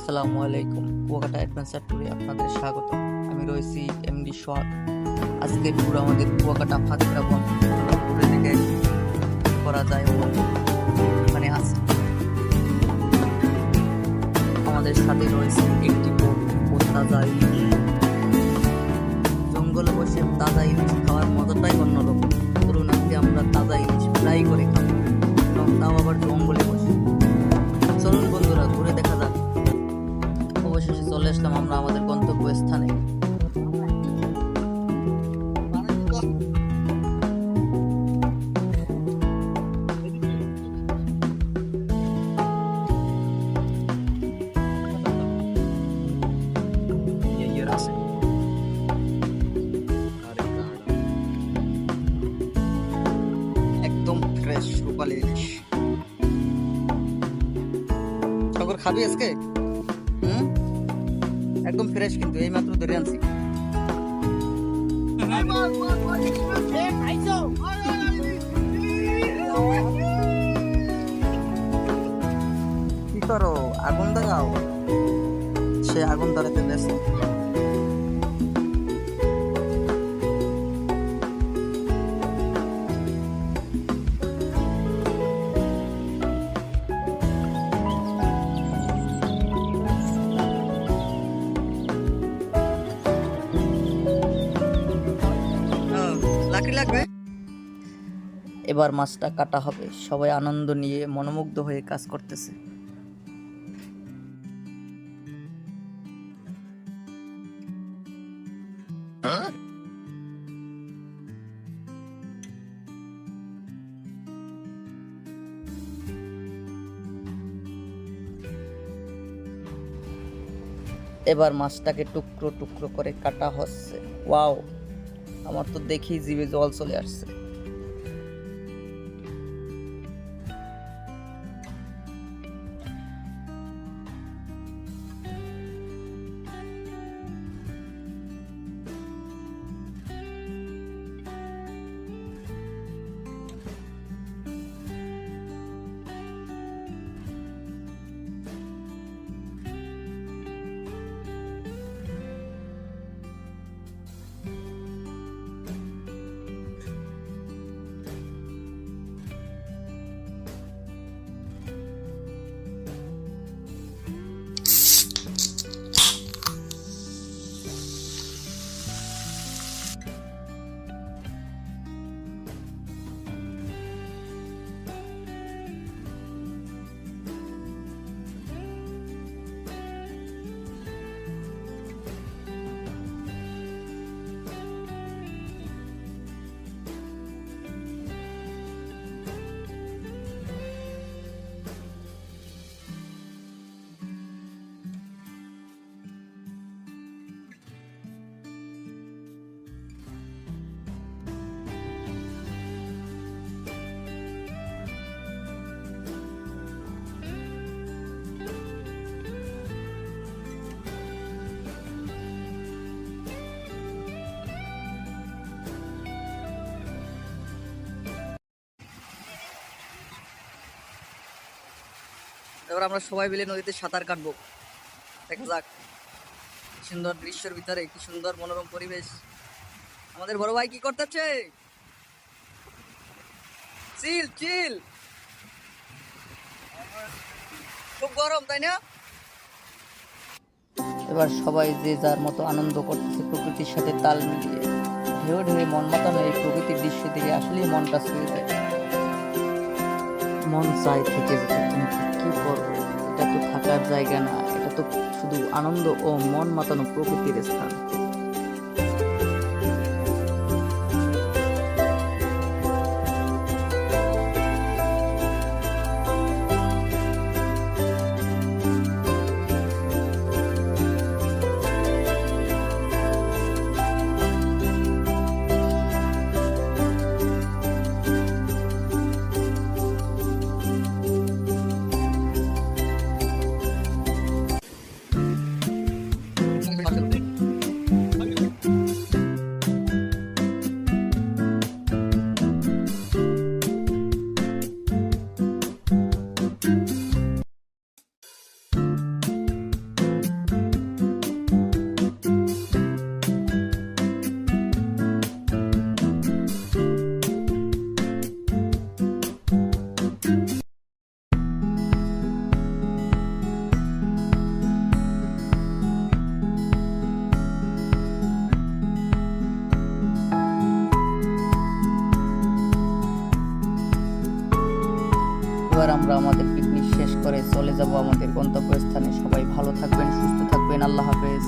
আসসালামু আলাইকুম, কুয়াকাটা অ্যাডভেঞ্চার ট্যুরে আপনাদের স্বাগত। আমি রয়েছি এমডি সোহাগ। আজকে ট্যুর আমাদের কুয়াকাটা ফাঁকড়া বন ঘুরে দেখে করা যায় মানে আছে। আমাদের সাথে রয়েছে একটি বোট ও তাজা ইলিশ। জঙ্গলে বসে তাজা ইলিশ খাওয়ার মজাটাই অন্যরকম। ধরুন আজকে আমরা তাজা ইলিশ ফ্রাই করে খাবো, এবং তাও আবার জঙ্গলে বসে। চলুন বন্ধুরা, ঘুরে দেখা যাক। অবশেষে চলে আসলাম আমরা আমাদের গন্তব্যস্থানে। একদম ফ্রেশ রূপালী ইলিশ। সাগর খাবি আজকে? একদম ফ্রেশ, কিন্তু এই মাত্র ধরে আনছি। কি করো? আগুন দাঁড়াও। সে আগুন ধরাতে ব্যস্ত। লাকড়ি লাগবে। এবার মাছটা কাটা হবে। সবাই আনন্দ নিয়ে মনোমুগ্ধ হয়ে কাজ করতেছে। এবার মাছটাকে টুকরো টুকরো করে কাটা হচ্ছে। ওয়াও, আমার তো দেখি জিভে জল চলে আসছে। এবার আমরা সবাই মিলে নদীতে সাঁতার কাটবো। দেখা যাক, সুন্দর দৃশ্যের ভিতরে কি সুন্দর মনোরম পরিবেশ। আমাদের বড় ভাই কি করতেছে? চিল চিল। খুব গরম, তাই না? এবার সবাই যে যার মতো আনন্দ করতেছে প্রকৃতির সাথে তাল মিলিয়ে। ঢেউ ঢেউ মন মাতানো এই প্রকৃতির দৃশ্য দেখে আসলেই মনটা ছুঁয়ে যায়। মন চায় থেকে যেতে, কিন্তু কি করবো, এটা তো থাকার জায়গা না, এটা তো শুধু আনন্দ ও মন মাতানো প্রকৃতির স্থান। এবার আমরা আমাদের পিকনিক শেষ করে চলে যাব আমাদের গন্তব্যস্থানে। সবাই ভালো থাকবেন, সুস্থ থাকবেন। আল্লাহ হাফেজ।